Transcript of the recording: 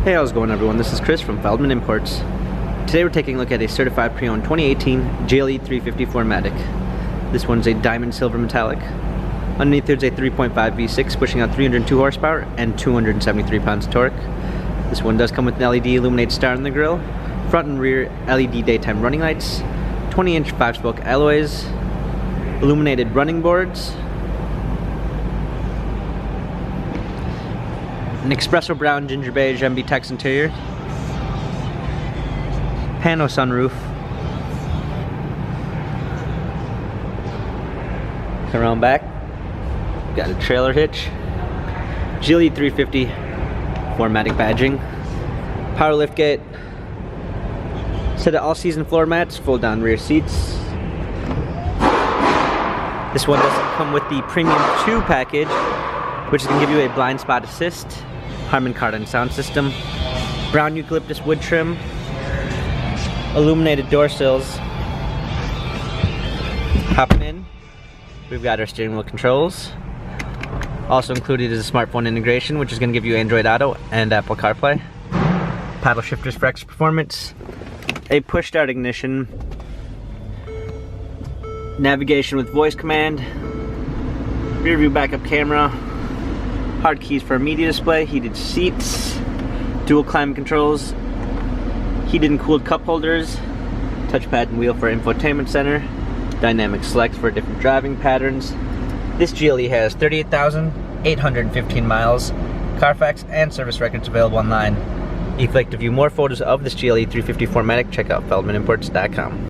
Hey, how's it going everyone? This is Chris from Feldmann Imports. Today we're taking a look at a certified pre-owned 2018 GLE 350 4MATIC. This one's a diamond silver metallic. Underneath there's a 3.5 V6 pushing out 302 horsepower and 273 pounds of torque. This one does come with an LED illuminated star in the grille, front and rear LED daytime running lights, 20-inch 5-spoke alloys, illuminated running boards, an espresso brown ginger beige MB Tex interior, pano sunroof, around back, got a trailer hitch, GLE 350 4MATIC badging, power lift gate, set of all-season floor mats, fold down rear seats. This one does come with the Premium 2 package, which can give you a blind spot assist, Harman Kardon sound system, brown eucalyptus wood trim, illuminated door sills. Hopping in, we've got our steering wheel controls. Also included is a smartphone integration, which is going to give you Android Auto and Apple CarPlay. Paddle shifters for extra performance, a push start ignition, navigation with voice command, rear view backup camera, hard keys for a media display, heated seats, dual climate controls, heated and cooled cup holders, touchpad and wheel for infotainment center, dynamic select for different driving patterns. This GLE has 38,815 miles, Carfax and service records available online. If you'd like to view more photos of this GLE 350 4MATIC, check out feldmannimports.com.